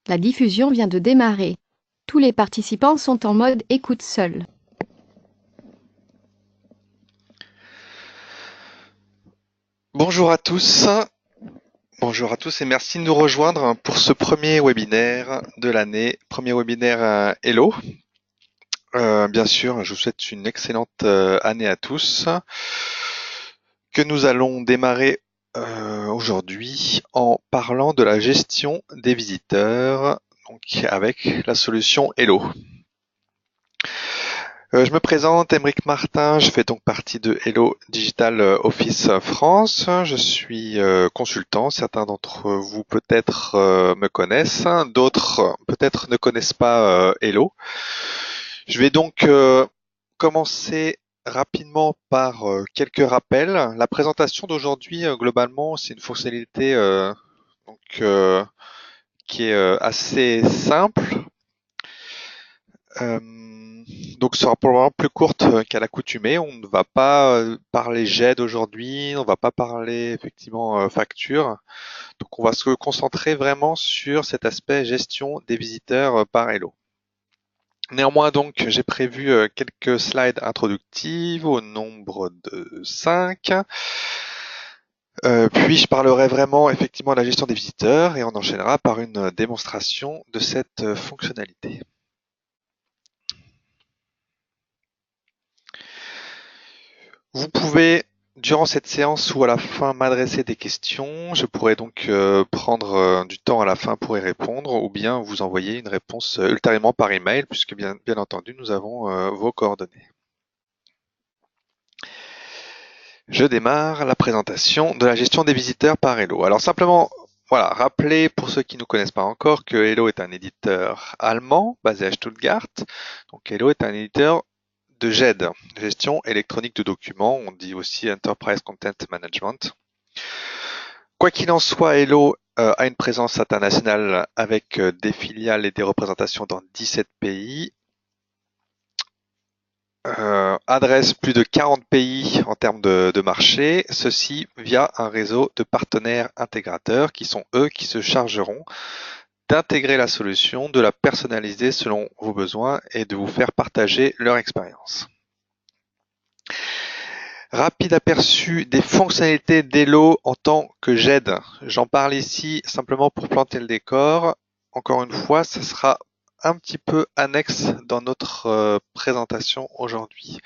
La diffusion vient de démarrer. Tous les participants sont en mode écoute seul. Bonjour à tous, bonjour à tous et merci de nous rejoindre pour ce premier webinaire de l'année, premier webinaire Hello. Bien sûr, je vous souhaite une excellente année à tous, que nous allons démarrer aujourd'hui en parlant de la gestion des visiteurs, donc avec la solution Hello. Je me présente, Aymeric Martin, je fais donc partie de Hello Digital Office France. Je suis consultant, certains d'entre vous peut-être me connaissent, d'autres peut-être ne connaissent pas Hello. Je vais donc commencer rapidement par quelques rappels. La présentation d'aujourd'hui, globalement, c'est une fonctionnalité donc, qui est assez simple. Euh, donc, ce sera probablement plus courte qu'à l'accoutumée. On ne va pas parler GED aujourd'hui, on ne va pas parler effectivement facture. Donc, on va se concentrer vraiment sur cet aspect gestion des visiteurs par Hello. Néanmoins, donc, j'ai prévu quelques slides introductifs au nombre de 5. Puis, je parlerai vraiment effectivement de la gestion des visiteurs et on enchaînera par une démonstration de cette fonctionnalité. Vous pouvez, durant cette séance ou à la fin, m'adresser des questions. Je pourrai donc prendre du temps à la fin pour y répondre ou bien vous envoyer une réponse ultérieurement par email puisque bien entendu, nous avons vos coordonnées. Je démarre la présentation de la gestion des visiteurs par Hello. Alors simplement, voilà, rappeler pour ceux qui ne nous connaissent pas encore que Hello est un éditeur allemand basé à Stuttgart. Donc Hello est un éditeur de GED, gestion électronique de documents, on dit aussi Enterprise Content Management. Quoi qu'il en soit, Hello a une présence internationale avec des filiales et des représentations dans 17 pays, adresse plus de 40 pays en termes de marché, ceci via un réseau de partenaires intégrateurs qui sont eux qui se chargeront d'intégrer la solution, de la personnaliser selon vos besoins et de vous faire partager leur expérience. Rapide aperçu des fonctionnalités d'Hello en tant que GED. J'en parle ici simplement pour planter le décor. Encore une fois, ce sera un petit peu annexe dans notre présentation aujourd'hui.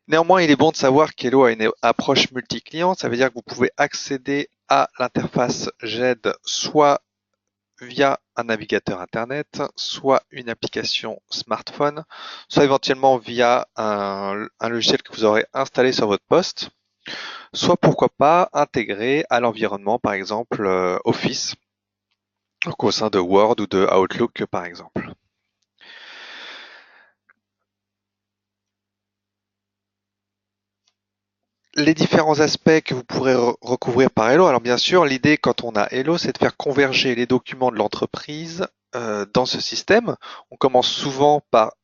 Néanmoins, il est bon de savoir qu'Hello a une approche multi-client. Ça veut dire que vous pouvez accéder à l'interface GED soit via un navigateur internet, soit une application smartphone, soit éventuellement via un logiciel que vous aurez installé sur votre poste, soit pourquoi pas intégré à l'environnement, par exemple Office, donc au sein de Word ou de Outlook par exemple. Les différents aspects que vous pourrez recouvrir par Hello. Alors bien sûr, l'idée quand on a Hello, c'est de faire converger les documents de l'entreprise dans ce système. On commence souvent par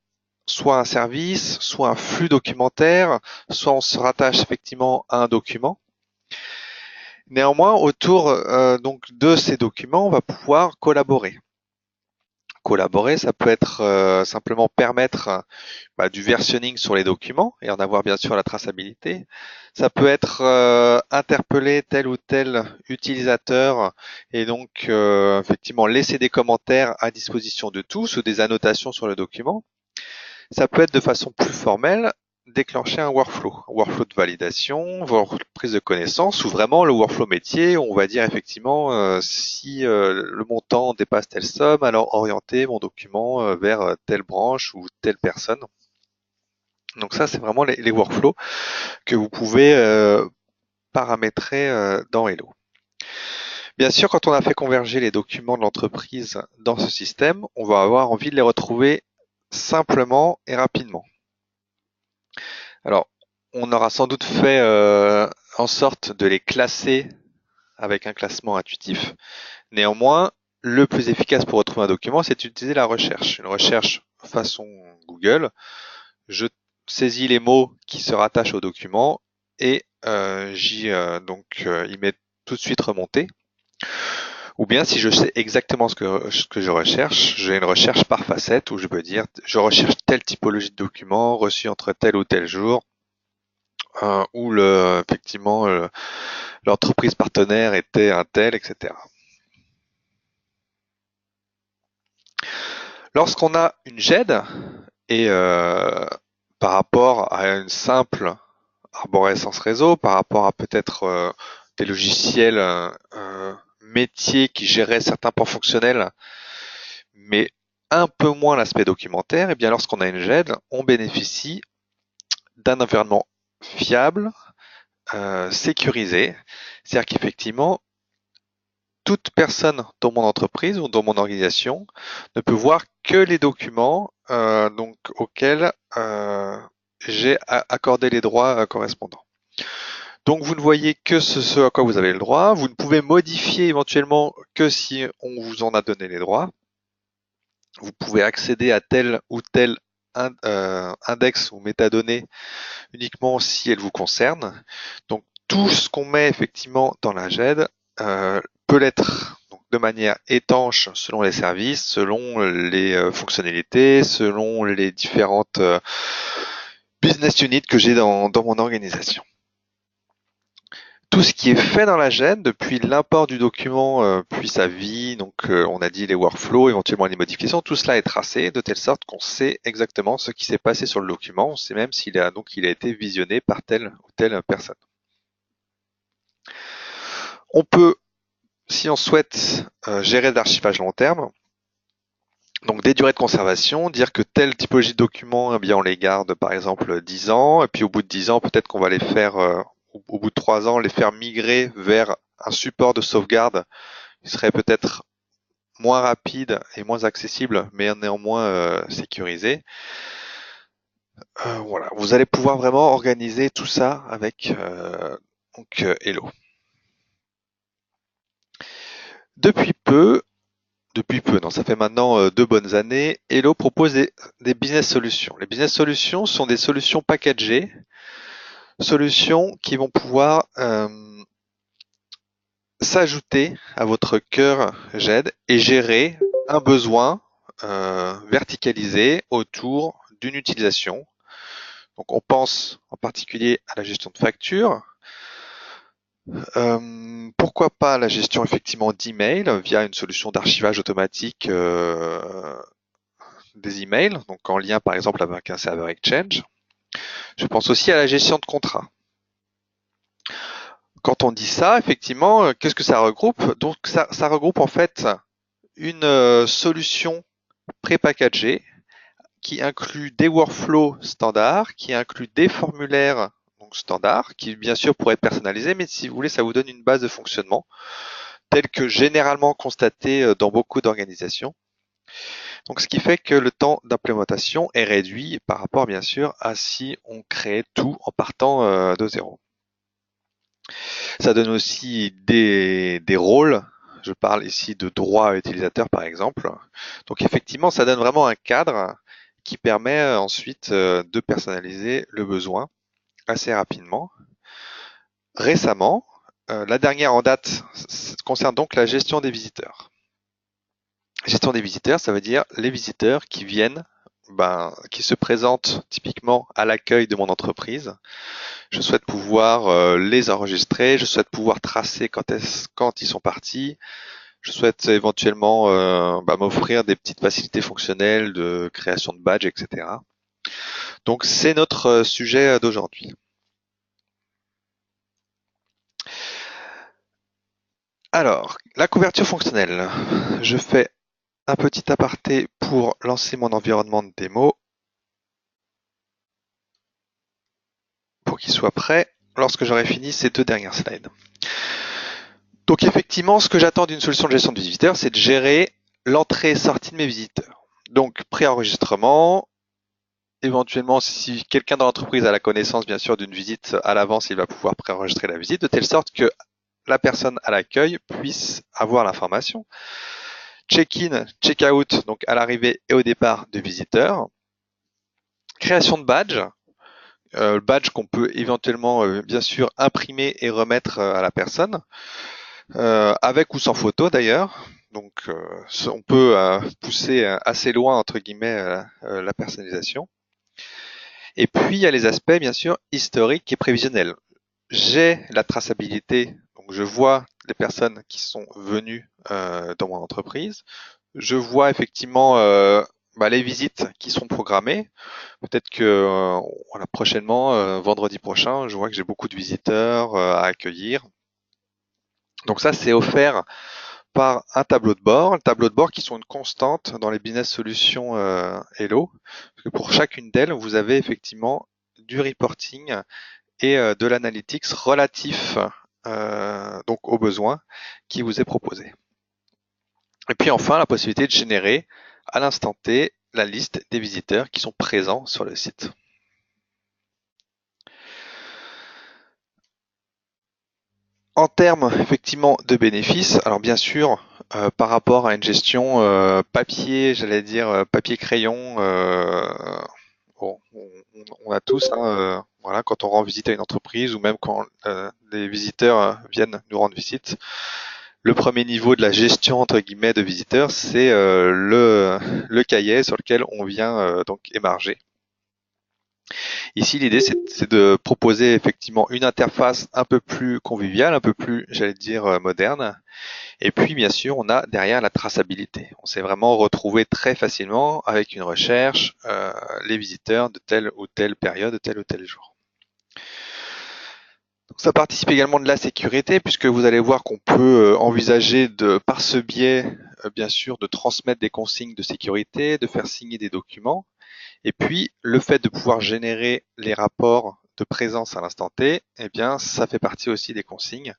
soit un service, soit un flux documentaire, soit on se rattache effectivement à un document. Néanmoins, autour donc de ces documents, on va pouvoir collaborer. Collaborer, ça peut être simplement permettre du versionning sur les documents et en avoir bien sûr la traçabilité. Ça peut être interpeller tel ou tel utilisateur et donc effectivement laisser des commentaires à disposition de tous ou des annotations sur le document. Ça peut être de façon plus formelle, déclencher un workflow de validation, voire prise de connaissance, ou vraiment le workflow métier, on va dire effectivement si le montant dépasse telle somme, alors orienter mon document vers telle branche ou telle personne. Donc ça, c'est vraiment les workflows que vous pouvez paramétrer dans Hello. Bien sûr, quand on a fait converger les documents de l'entreprise dans ce système, on va avoir envie de les retrouver simplement et rapidement. Alors, on aura sans doute fait en sorte de les classer avec un classement intuitif. Néanmoins, le plus efficace pour retrouver un document, c'est d'utiliser la recherche. Une recherche façon Google. Je saisis les mots qui se rattachent au document et il m'est tout de suite remonté. Ou bien si je sais exactement ce que je recherche, j'ai une recherche par facette où je peux dire je recherche telle typologie de document reçu entre tel ou tel jour, où effectivement l'entreprise partenaire était un tel, etc. Lorsqu'on a une GED et par rapport à une simple arborescence réseau, par rapport à peut-être des logiciels métiers qui géraient certains pans fonctionnels, mais un peu moins l'aspect documentaire, et bien lorsqu'on a une GED, on bénéficie d'un environnement fiable, sécurisé. C'est-à-dire qu'effectivement, toute personne dans mon entreprise ou dans mon organisation ne peut voir que les documents donc auxquels j'ai accordé les droits correspondants. Donc vous ne voyez que ce à quoi vous avez le droit. Vous ne pouvez modifier éventuellement que si on vous en a donné les droits. Vous pouvez accéder à tel ou tel index ou métadonnées uniquement si elles vous concernent. Donc tout ce qu'on met effectivement dans la GED peut l'être donc, de manière étanche selon les services, selon les fonctionnalités, selon les différentes business units que j'ai dans mon organisation. Tout ce qui est fait dans la GED, depuis l'import du document, puis sa vie, donc on a dit les workflows, éventuellement les modifications, tout cela est tracé de telle sorte qu'on sait exactement ce qui s'est passé sur le document, on sait même s'il a été visionné par telle ou telle personne. On peut, si on souhaite gérer de l'archivage long terme, donc des durées de conservation, dire que telle typologie de documents, eh bien on les garde par exemple 10 ans, et puis au bout de 10 ans, peut-être qu'on va les faire, au bout de 3 ans, les faire migrer vers un support de sauvegarde qui serait peut-être moins rapide et moins accessible, mais néanmoins sécurisé. Voilà, vous allez pouvoir vraiment organiser tout ça avec Hello. Depuis peu, non, ça fait maintenant 2 bonnes années, Hello propose des business solutions. Les business solutions sont des solutions packagées, solutions qui vont pouvoir s'ajouter à votre cœur GED et gérer un besoin verticalisé autour d'une utilisation. Donc on pense en particulier à la gestion de factures. Pourquoi pas la gestion effectivement d'email via une solution d'archivage automatique des emails, donc en lien par exemple avec un serveur Exchange. Je pense aussi à la gestion de contrats. Quand on dit ça, effectivement, qu'est-ce que ça regroupe? Donc ça regroupe en fait une solution pré-packagée qui inclut des workflows standards, qui inclut des formulaires donc standards, qui bien sûr pourraient être personnalisés, mais si vous voulez, ça vous donne une base de fonctionnement telle que généralement constatée dans beaucoup d'organisations. Donc, ce qui fait que le temps d'implémentation est réduit par rapport, bien sûr, à si on crée tout en partant de zéro. Ça donne aussi des rôles. Je parle ici de droits utilisateurs, par exemple. Donc, effectivement, ça donne vraiment un cadre qui permet ensuite de personnaliser le besoin assez rapidement. Récemment, la dernière en date concerne donc la gestion des visiteurs. Gestion des visiteurs, ça veut dire les visiteurs qui viennent, qui se présentent typiquement à l'accueil de mon entreprise. Je souhaite pouvoir les enregistrer, je souhaite pouvoir tracer quand ils sont partis. Je souhaite éventuellement m'offrir des petites facilités fonctionnelles de création de badges, etc. Donc c'est notre sujet d'aujourd'hui. Alors, la couverture fonctionnelle. Je fais un petit aparté pour lancer mon environnement de démo pour qu'il soit prêt lorsque j'aurai fini ces 2 dernières slides. Donc effectivement, ce que j'attends d'une solution de gestion de visiteurs, c'est de gérer l'entrée et sortie de mes visiteurs. Donc pré-enregistrement, éventuellement si quelqu'un dans l'entreprise a la connaissance bien sûr d'une visite à l'avance, il va pouvoir pré-enregistrer la visite de telle sorte que la personne à l'accueil puisse avoir l'information. Check-in, check-out, donc à l'arrivée et au départ de visiteurs. Création de badge, le badge qu'on peut éventuellement bien sûr imprimer et remettre à la personne. avec ou sans photo d'ailleurs. Donc on peut pousser assez loin entre guillemets la personnalisation. Et puis il y a les aspects bien sûr historiques et prévisionnels. J'ai la traçabilité, donc je vois les personnes qui sont venues dans mon entreprise. Je vois effectivement les visites qui sont programmées. Peut-être que voilà, prochainement, vendredi prochain, je vois que j'ai beaucoup de visiteurs à accueillir. Donc ça, c'est offert par un tableau de bord. Le tableau de bord qui sont une constante dans les business solutions Hello. Parce que pour chacune d'elles, vous avez effectivement du reporting et de l'analytics relatif donc aux besoins qui vous est proposé. Et puis enfin, la possibilité de générer à l'instant T la liste des visiteurs qui sont présents sur le site. En termes effectivement de bénéfices, alors bien sûr, par rapport à une gestion papier, j'allais dire papier-crayon, bon, on a tous, hein, voilà, quand on rend visite à une entreprise ou même quand les visiteurs viennent nous rendre visite, le premier niveau de la gestion entre guillemets de visiteurs, c'est le cahier sur lequel on vient donc émarger. Ici, l'idée, c'est de proposer effectivement une interface un peu plus conviviale, un peu plus, j'allais dire, moderne. Et puis, bien sûr, on a derrière la traçabilité. On s'est vraiment retrouvé très facilement avec une recherche les visiteurs de telle ou telle période, de tel ou tel jour. Donc, ça participe également de la sécurité, puisque vous allez voir qu'on peut envisager de, par ce biais, bien sûr, de transmettre des consignes de sécurité, de faire signer des documents. Et puis, le fait de pouvoir générer les rapports de présence à l'instant T, eh bien, ça fait partie aussi des consignes.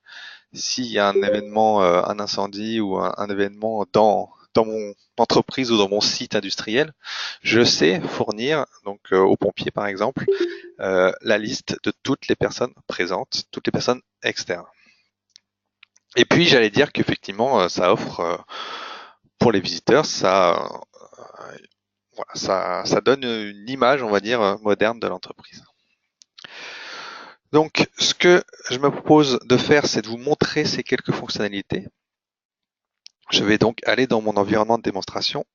S'il y a un événement, un incendie ou un événement dans mon entreprise ou dans mon site industriel, je sais fournir, donc aux pompiers par exemple, la liste de toutes les personnes présentes, toutes les personnes externes. Et puis, j'allais dire qu'effectivement, ça offre pour les visiteurs, voilà, ça donne une image, on va dire, moderne de l'entreprise. Donc, ce que je me propose de faire, c'est de vous montrer ces quelques fonctionnalités. Je vais donc aller dans mon environnement de démonstration,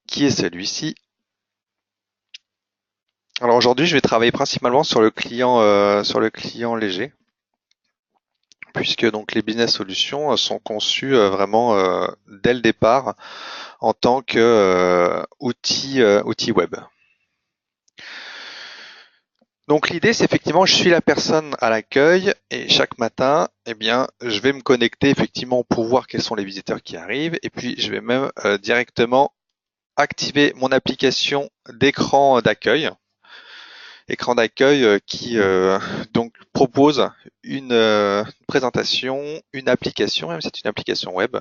qui est celui-ci. Alors aujourd'hui, je vais travailler principalement sur le client léger, puisque donc les business solutions sont conçues vraiment dès le départ en tant que outil web. Donc l'idée, c'est effectivement, je suis la personne à l'accueil et chaque matin, eh bien, je vais me connecter effectivement pour voir quels sont les visiteurs qui arrivent et puis je vais même directement activer mon application d'écran d'accueil, qui donc propose une présentation, une application, même si c'est une application web.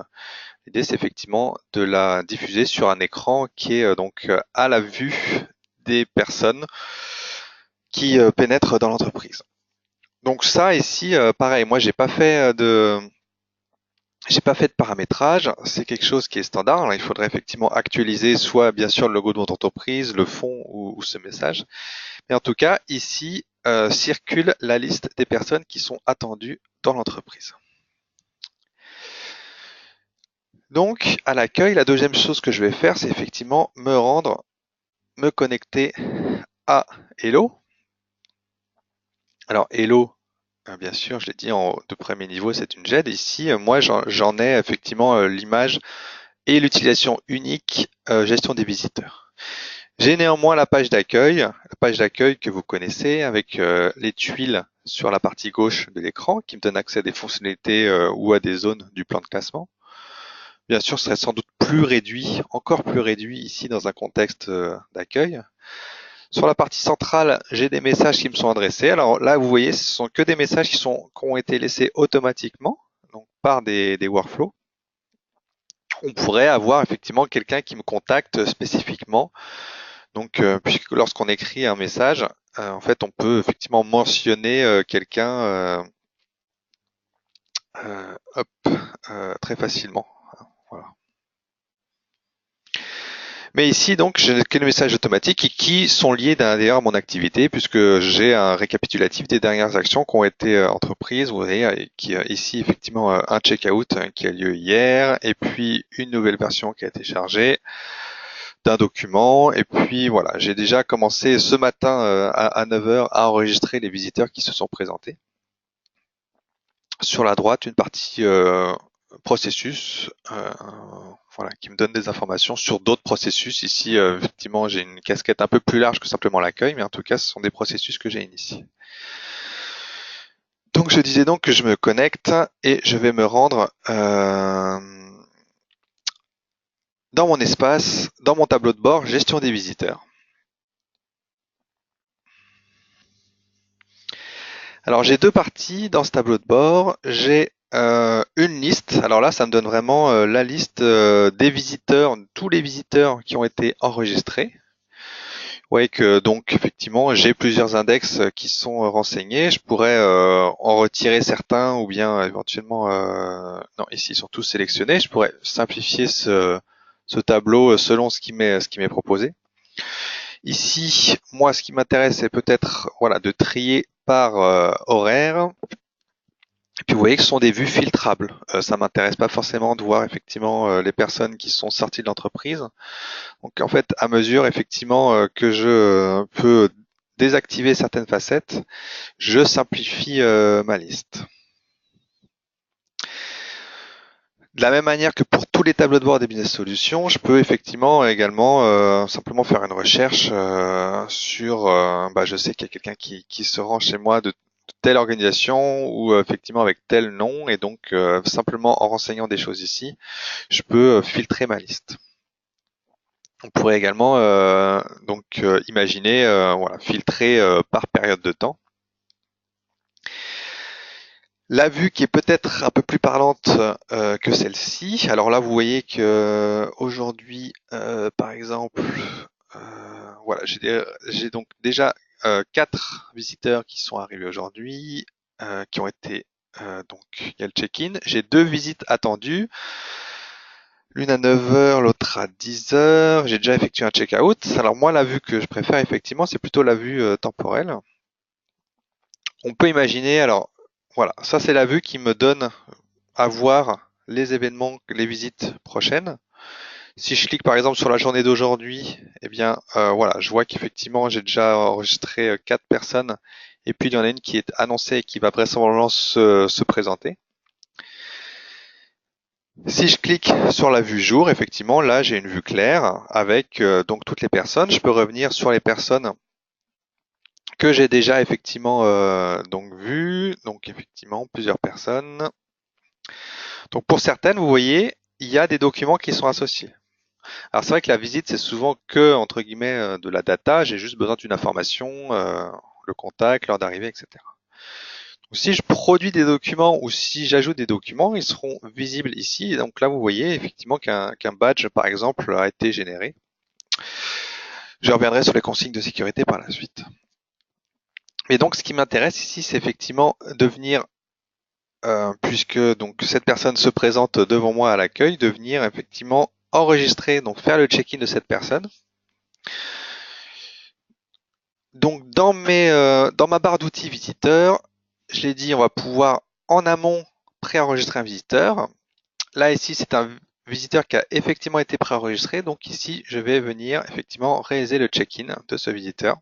L'idée, c'est effectivement de la diffuser sur un écran qui est donc à la vue des personnes qui pénètrent dans l'entreprise. Donc ça ici, pareil, moi j'ai pas fait de paramétrage, c'est quelque chose qui est standard. Alors, il faudrait effectivement actualiser soit bien sûr le logo de votre entreprise, le fond ou ce message. Mais en tout cas, ici circule la liste des personnes qui sont attendues dans l'entreprise. Donc à l'accueil, la deuxième chose que je vais faire, c'est effectivement me connecter à Hello. Alors Hello, bien sûr, je l'ai dit de premier niveau, c'est une GED. Ici, moi, j'en ai effectivement l'image et l'utilisation unique gestion des visiteurs. J'ai néanmoins la page d'accueil que vous connaissez avec les tuiles sur la partie gauche de l'écran qui me donne accès à des fonctionnalités ou à des zones du plan de classement. Bien sûr, ce serait sans doute plus réduit, encore plus réduit ici dans un contexte d'accueil. Sur la partie centrale, j'ai des messages qui me sont adressés. Alors là, vous voyez, ce sont que des messages qui ont été laissés automatiquement, donc par des workflows. On pourrait avoir effectivement quelqu'un qui me contacte spécifiquement. Donc, puisque lorsqu'on écrit un message, en fait, on peut effectivement mentionner quelqu'un très facilement. Voilà. Mais ici, donc, je n'ai que les messages automatiques qui sont liés d'ailleurs à mon activité, puisque j'ai un récapitulatif des dernières actions qui ont été entreprises. Vous voyez, qui ici, effectivement, un checkout qui a lieu hier, et puis une nouvelle version qui a été chargée d'un document. Et puis voilà, j'ai déjà commencé ce matin à 9 heures à enregistrer les visiteurs qui se sont présentés. Sur la droite, une partie processus, voilà, qui me donne des informations sur d'autres processus. Ici, effectivement, j'ai une casquette un peu plus large que simplement l'accueil, mais en tout cas, ce sont des processus que j'ai initiés. Donc, je disais donc que je me connecte et je vais me rendre dans mon espace, dans mon tableau de bord, gestion des visiteurs. Alors, j'ai deux parties dans ce tableau de bord. J'ai une liste. Alors là, ça me donne vraiment la liste des visiteurs, tous les visiteurs qui ont été enregistrés. Vous voyez que donc effectivement, j'ai plusieurs index qui sont renseignés. Je pourrais en retirer certains ou bien éventuellement, non, ici ils sont tous sélectionnés. Je pourrais simplifier ce tableau selon ce qui m'est proposé. Ici, moi, ce qui m'intéresse, c'est peut-être voilà de trier par horaire. Et puis vous voyez que ce sont des vues filtrables. Ça m'intéresse pas forcément de voir effectivement les personnes qui sont sorties de l'entreprise. Donc en fait, à mesure effectivement que je peux désactiver certaines facettes, je simplifie ma liste. De la même manière que pour tous les tableaux de bord des business solutions, je peux effectivement également simplement faire une recherche sur, je sais qu'il y a quelqu'un qui se rend chez moi de telle organisation ou effectivement avec tel nom, et donc simplement en renseignant des choses ici, je peux filtrer ma liste. On pourrait également imaginer voilà, filtrer par période de temps. La vue qui est peut-être un peu plus parlante que celle-ci. Alors là, vous voyez que aujourd'hui, par exemple, voilà, j'ai donc déjà 4 visiteurs qui sont arrivés aujourd'hui, qui ont été donc il y a le check-in. J'ai 2 visites attendues. L'une à 9 heures, l'autre à 10 heures. J'ai déjà effectué un check-out. Alors moi, la vue que je préfère effectivement, c'est plutôt la vue temporelle. On peut imaginer, alors voilà, ça c'est la vue qui me donne à voir les événements, les visites prochaines. Si je clique par exemple sur la journée d'aujourd'hui, eh bien voilà, je vois qu'effectivement j'ai déjà enregistré 4 personnes, et puis il y en a une qui est annoncée et qui va vraisemblablement se présenter. Si je clique sur la vue jour, effectivement, là j'ai une vue claire avec donc toutes les personnes. Je peux revenir sur les personnes que j'ai déjà effectivement donc vues. Donc effectivement plusieurs personnes. Donc pour certaines, vous voyez, il y a des documents qui sont associés. Alors c'est vrai que la visite c'est souvent que entre guillemets de la data. J'ai juste besoin d'une information, le contact, l'heure d'arrivée, etc. Si je produis des documents ou si j'ajoute des documents, ils seront visibles ici. Donc là, vous voyez effectivement qu'un badge, par exemple, a été généré. Je reviendrai sur les consignes de sécurité par la suite. Mais donc, ce qui m'intéresse ici, c'est effectivement de venir, puisque donc cette personne se présente devant moi à l'accueil, de venir effectivement enregistrer, donc faire le check-in de cette personne. Donc dans ma barre d'outils visiteur, je l'ai dit, on va pouvoir en amont préenregistrer un visiteur. Là, ici, c'est un visiteur qui a effectivement été préenregistré. Donc ici, je vais venir effectivement réaliser le check-in de ce visiteur.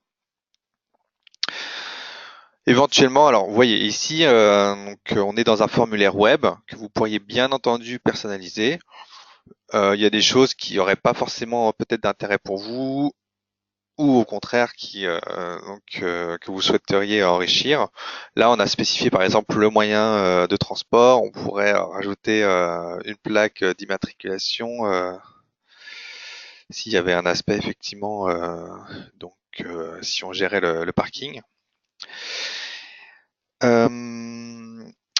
Éventuellement, alors vous voyez ici, on est dans un formulaire web que vous pourriez bien entendu personnaliser. Il y a des choses qui n'auraient pas forcément peut-être d'intérêt pour vous, ou au contraire que vous souhaiteriez enrichir. Là, on a spécifié par exemple le moyen de transport. On pourrait rajouter une plaque d'immatriculation s'il y avait un aspect effectivement, si on gérait le parking.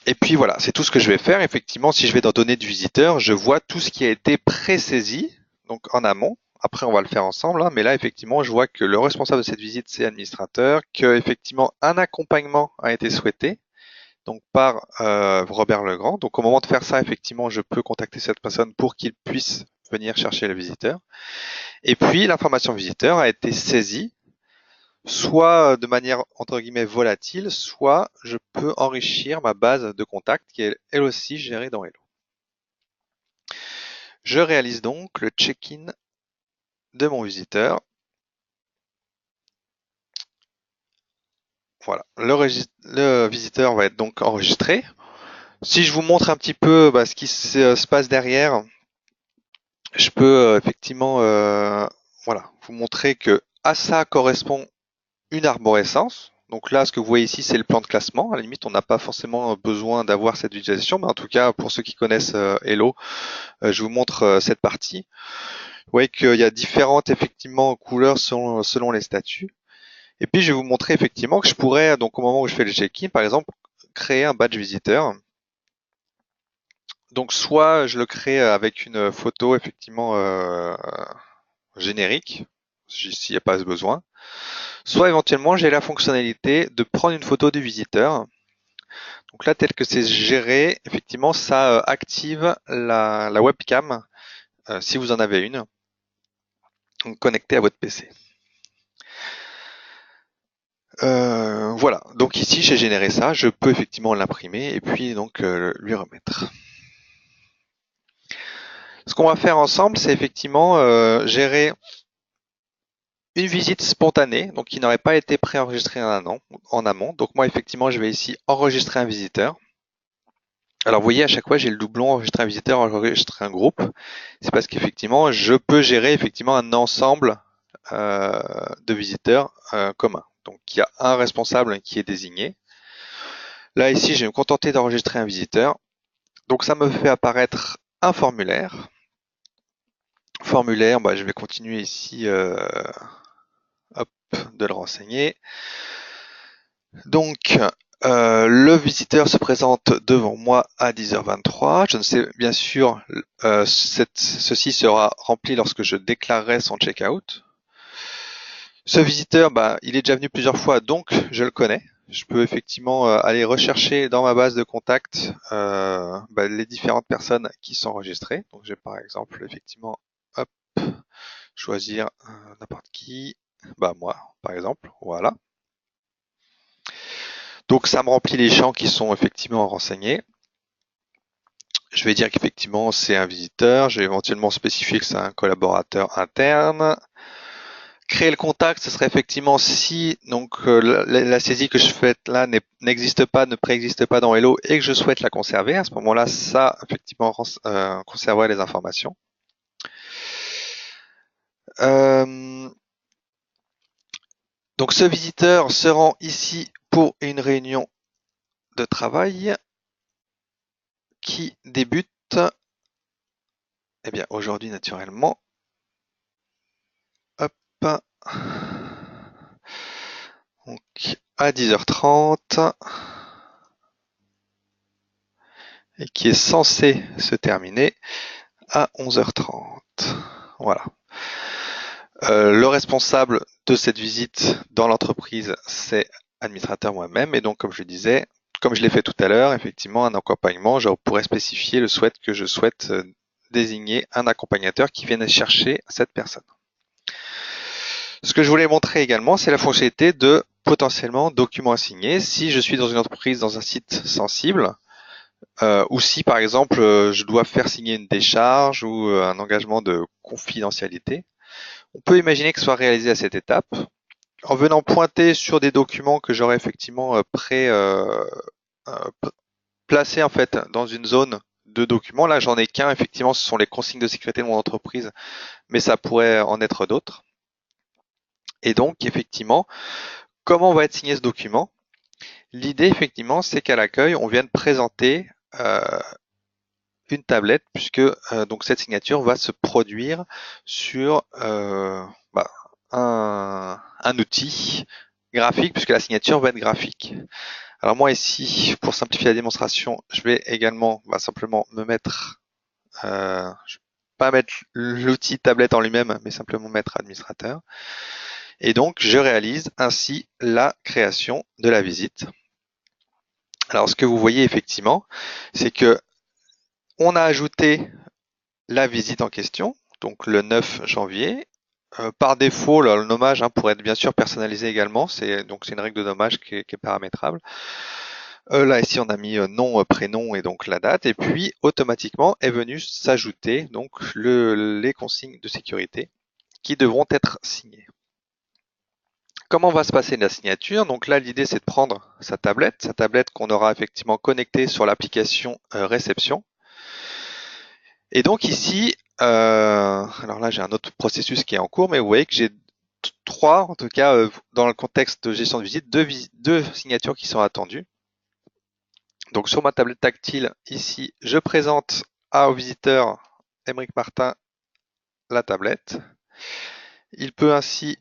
Et puis voilà, c'est tout ce que je vais faire. Effectivement, si je vais dans données du visiteur, je vois tout ce qui a été pré-saisi, donc en amont. Après, on va le faire ensemble, hein, mais là, effectivement, je vois que le responsable de cette visite, c'est administrateur, que effectivement un accompagnement a été souhaité, donc par Robert Legrand. Donc, au moment de faire ça, effectivement, je peux contacter cette personne pour qu'il puisse venir chercher le visiteur. Et puis l'information visiteur a été saisie, soit de manière entre guillemets volatile, soit je peux enrichir ma base de contacts qui est elle aussi gérée dans Hello. Je réalise donc le check-in de mon visiteur. Voilà, le visiteur va être donc enregistré. Si je vous montre un petit peu ce qui se passe derrière, je peux effectivement voilà, vous montrer que à ça correspond une arborescence. Donc là, ce que vous voyez ici, c'est le plan de classement. À la limite, on n'a pas forcément besoin d'avoir cette visualisation, mais en tout cas, pour ceux qui connaissent Hello, je vous montre cette partie. Vous voyez qu'il y a différentes effectivement couleurs selon les statuts. Et puis, je vais vous montrer effectivement que je pourrais, donc au moment où je fais le check-in, par exemple, créer un badge visiteur. Donc, soit je le crée avec une photo effectivement générique, s'il n'y a pas besoin. Soit éventuellement, j'ai la fonctionnalité de prendre une photo du visiteur. Donc là, tel que c'est géré, effectivement, ça active la webcam, si vous en avez une, connectée à votre PC. Voilà, donc ici j'ai généré ça, je peux effectivement l'imprimer et puis donc lui remettre. Ce qu'on va faire ensemble, c'est effectivement gérer une visite spontanée, donc qui n'aurait pas été préenregistrée en amont. Donc moi effectivement, je vais ici enregistrer un visiteur. Alors vous voyez, à chaque fois j'ai le doublon enregistrer un visiteur, enregistrer un groupe. C'est parce qu'effectivement, je peux gérer effectivement un ensemble de visiteurs communs. Donc il y a un responsable qui est désigné. Là ici, je vais me contenter d'enregistrer un visiteur. Donc ça me fait apparaître un formulaire. Formulaire, je vais continuer ici hop, de le renseigner. Donc le visiteur se présente devant moi à 10h23. Je ne sais bien sûr, ceci sera rempli lorsque je déclarerai son check-out. Ce visiteur, il est déjà venu plusieurs fois, donc je le connais. Je peux effectivement aller rechercher dans ma base de contacts les différentes personnes qui sont enregistrées. Donc je vais par exemple effectivement hop, choisir n'importe qui, moi par exemple, voilà. Donc ça me remplit les champs qui sont effectivement renseignés. Je vais dire qu'effectivement c'est un visiteur, je vais éventuellement spécifier que c'est un collaborateur interne. Créer le contact, ce serait effectivement si donc la saisie que je fais là n'existe pas, ne préexiste pas dans Hello et que je souhaite la conserver. À ce moment-là, ça effectivement conserverait les informations. Donc ce visiteur se rend ici pour une réunion de travail qui débute aujourd'hui naturellement. Hop. Donc à 10h30 et qui est censé se terminer à 11h30. Voilà. Le responsable de cette visite dans l'entreprise, c'est administrateur moi-même. Et donc, comme je disais, comme je l'ai fait tout à l'heure, effectivement, un accompagnement, je pourrais spécifier le souhait que je souhaite désigner un accompagnateur qui vienne chercher cette personne. Ce que je voulais montrer également, c'est la fonctionnalité de potentiellement documents assignés. Si je suis dans une entreprise, dans un site sensible, ou si par exemple je dois faire signer une décharge ou un engagement de confidentialité, on peut imaginer que ce soit réalisé à cette étape en venant pointer sur des documents que j'aurais effectivement placés en fait dans une zone de documents. Là, j'en ai qu'un, effectivement, ce sont les consignes de sécurité de mon entreprise, mais ça pourrait en être d'autres. Et donc, effectivement, comment va être signé ce document? L'idée, effectivement, c'est qu'à l'accueil, on vienne présenter une tablette, puisque donc cette signature va se produire sur un outil graphique, puisque la signature va être graphique. Alors moi ici, pour simplifier la démonstration, je vais également simplement me mettre, je vais pas mettre l'outil tablette en lui-même, mais simplement mettre administrateur. Et donc je réalise ainsi la création de la visite. Alors ce que vous voyez effectivement, c'est que on a ajouté la visite en question, donc le 9 janvier, Par défaut, le nommage pourrait être bien sûr personnalisé également. Donc c'est une règle de nommage qui est paramétrable. Là ici on a mis nom, prénom et donc la date. Et puis automatiquement est venu s'ajouter donc les consignes de sécurité qui devront être signées. Comment va se passer la signature? Donc là, l'idée, c'est de prendre sa tablette qu'on aura effectivement connectée sur l'application réception. Et donc ici, alors là, j'ai un autre processus qui est en cours, mais vous voyez que j'ai trois, en tout cas, dans le contexte de gestion de visite, deux signatures qui sont attendues. Donc sur ma tablette tactile, ici, je présente au visiteur Aymeric Martin la tablette. Il peut ainsi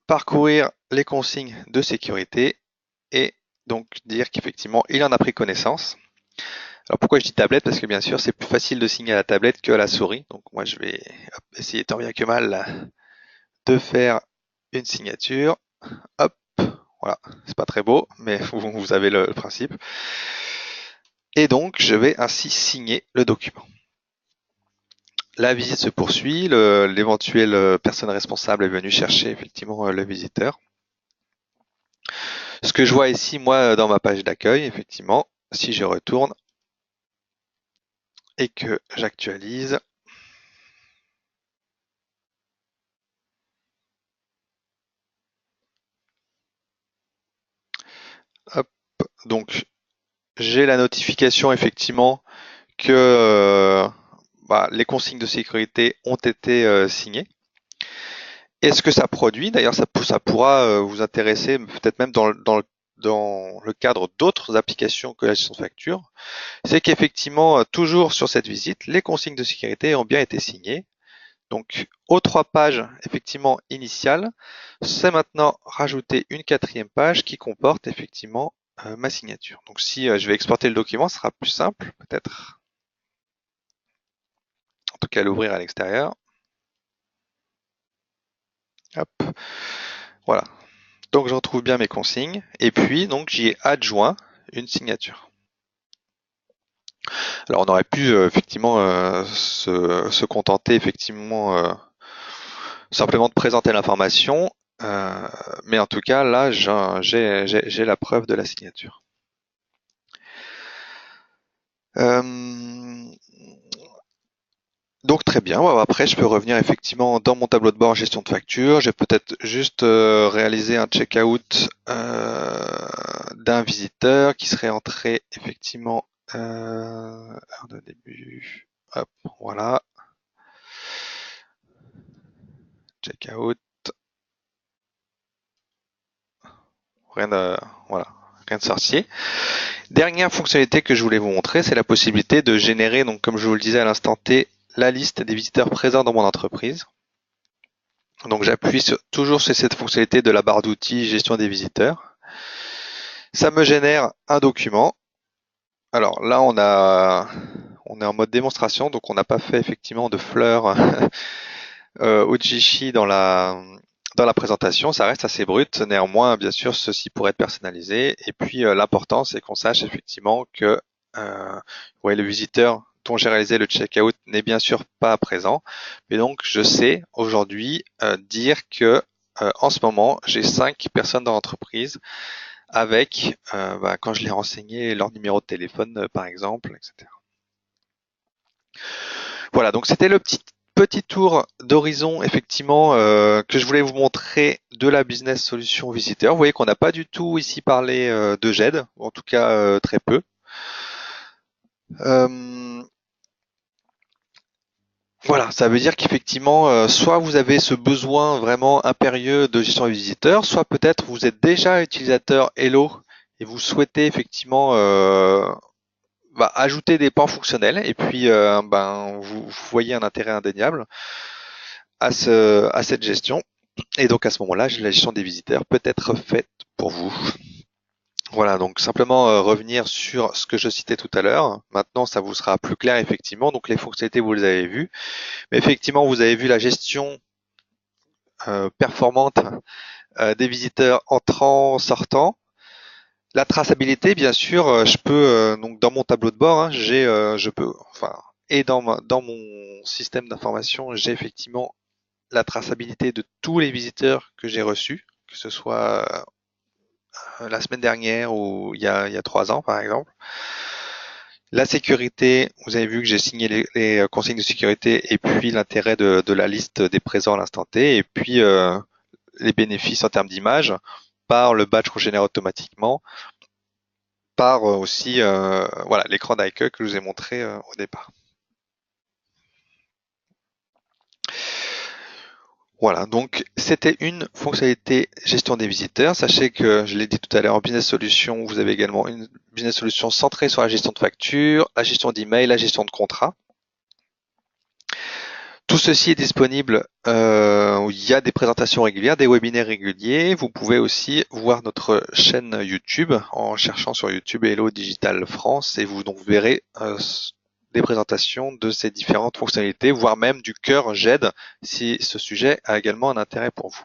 parcourir les consignes de sécurité et donc dire qu'effectivement il en a pris connaissance. Alors pourquoi je dis tablette? Parce que bien sûr c'est plus facile de signer à la tablette qu'à la souris. Donc moi je vais essayer tant bien que mal de faire une signature. Hop, voilà, c'est pas très beau, mais vous avez le principe. Et donc je vais ainsi signer le document. La visite se poursuit, l'éventuelle personne responsable est venue chercher effectivement le visiteur. Ce que je vois ici, moi, dans ma page d'accueil, effectivement, si je retourne et que j'actualise, hop, donc j'ai la notification effectivement que les consignes de sécurité ont été signées. Et ce que ça produit, d'ailleurs, ça pourra vous intéresser peut-être même dans le cadre d'autres applications que la gestion de facture, c'est qu'effectivement, toujours sur cette visite, les consignes de sécurité ont bien été signées. Donc, aux trois pages effectivement initiales, c'est maintenant rajouter une quatrième page qui comporte effectivement ma signature. Donc, si je vais exporter le document, ce sera plus simple, peut-être. En tout cas, l'ouvrir à l'extérieur. Hop, voilà. Donc, j'en trouve bien mes consignes. Et puis, donc, j'y ai adjoint une signature. Alors, on aurait pu effectivement se contenter effectivement simplement de présenter l'information, mais en tout cas, là, j'ai la preuve de la signature. Donc très bien, après je peux revenir effectivement dans mon tableau de bord gestion de facture. J'ai peut-être juste réalisé un check-out d'un visiteur qui serait entré effectivement heure de début. Hop, voilà. Check-out. Rien de, voilà, rien de sorcier. Dernière fonctionnalité que je voulais vous montrer, c'est la possibilité de générer, donc comme je vous le disais à l'instant T, la liste des visiteurs présents dans mon entreprise. Donc j'appuie toujours sur cette fonctionnalité de la barre d'outils gestion des visiteurs. Ça me génère un document. Alors là on est en mode démonstration, donc on n'a pas fait effectivement de fleurs Ojishi dans la présentation, ça reste assez brut. Néanmoins, bien sûr, ceci pourrait être personnalisé. Et puis l'important, c'est qu'on sache effectivement que le visiteur dont j'ai réalisé le checkout n'est bien sûr pas présent. Mais donc, je sais aujourd'hui dire que en ce moment, j'ai 5 personnes dans l'entreprise avec, quand je l'ai renseigné, leur numéro de téléphone, par exemple, etc. Voilà, donc c'était le petit tour d'horizon effectivement que je voulais vous montrer de la business solution visiteur. Vous voyez qu'on n'a pas du tout ici parlé de GED, en tout cas très peu. Voilà, ça veut dire qu'effectivement, soit vous avez ce besoin vraiment impérieux de gestion des visiteurs, soit peut-être vous êtes déjà utilisateur Hello et vous souhaitez effectivement ajouter des pans fonctionnels et puis vous voyez un intérêt indéniable à cette gestion. Et donc à ce moment-là, la gestion des visiteurs peut être faite pour vous. Voilà, donc simplement revenir sur ce que je citais tout à l'heure. Maintenant, ça vous sera plus clair effectivement. Donc les fonctionnalités, vous les avez vues. Mais effectivement, vous avez vu la gestion performante des visiteurs entrants, sortants. La traçabilité, bien sûr, je peux donc dans mon tableau de bord, je peux, et dans mon système d'information, j'ai effectivement la traçabilité de tous les visiteurs que j'ai reçus, que ce soit la semaine dernière ou il y a 3 ans par exemple. La sécurité, vous avez vu que j'ai signé les consignes de sécurité et puis l'intérêt de la liste des présents à l'instant T et puis les bénéfices en termes d'image par le badge qu'on génère automatiquement, par aussi voilà l'écran d'accueil que je vous ai montré au départ. Voilà, donc c'était une fonctionnalité gestion des visiteurs. Sachez que, je l'ai dit tout à l'heure, en Business Solutions, vous avez également une Business Solution centrée sur la gestion de factures, la gestion d'email, la gestion de contrats. Tout ceci est disponible, il y a des présentations régulières, des webinaires réguliers. Vous pouvez aussi voir notre chaîne YouTube en cherchant sur YouTube Hello Digital France et vous donc verrez des présentations de ces différentes fonctionnalités, voire même du cœur GED si ce sujet a également un intérêt pour vous.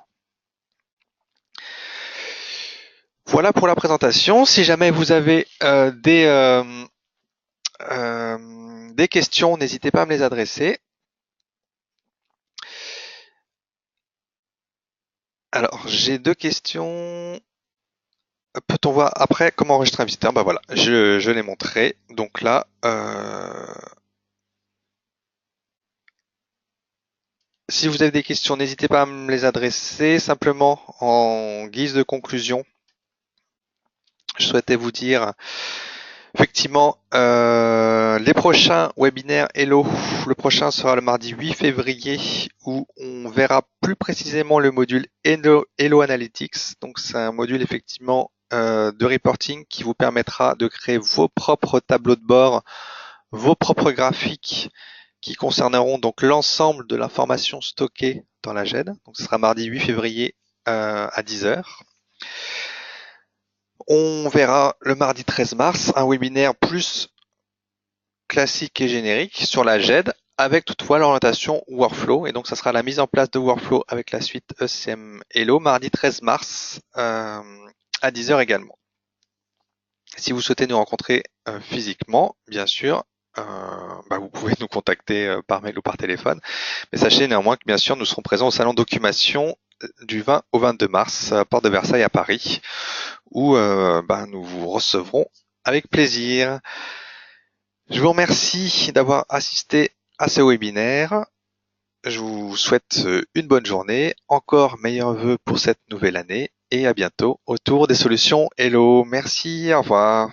Voilà pour la présentation. Si jamais vous avez des questions, n'hésitez pas à me les adresser. Alors, j'ai 2 questions. Peut-on voir après comment enregistrer un visiteur? Bah voilà, je l'ai montré. Donc là, si vous avez des questions, n'hésitez pas à me les adresser. Simplement, en guise de conclusion, je souhaitais vous dire, effectivement, les prochains webinaires Hello, le prochain sera le mardi 8 février où on verra plus précisément le module Hello Analytics. Donc c'est un module effectivement de reporting qui vous permettra de créer vos propres tableaux de bord, vos propres graphiques qui concerneront donc l'ensemble de l'information stockée dans la GED. Donc ce sera mardi 8 février à 10h. On verra le mardi 13 mars un webinaire plus classique et générique sur la GED avec toutefois l'orientation workflow. Et donc ça sera la mise en place de workflow avec la suite ECM Hello mardi 13 mars à 10h également. Si vous souhaitez nous rencontrer physiquement, bien sûr, vous pouvez nous contacter par mail ou par téléphone. Mais sachez néanmoins que bien sûr nous serons présents au salon d'occupation du 20 au 22 mars à Porte de Versailles à Paris, où nous vous recevrons avec plaisir. Je vous remercie d'avoir assisté à ce webinaire. Je vous souhaite une bonne journée, encore meilleurs vœux pour cette nouvelle année et à bientôt autour des solutions Hello. Merci, au revoir.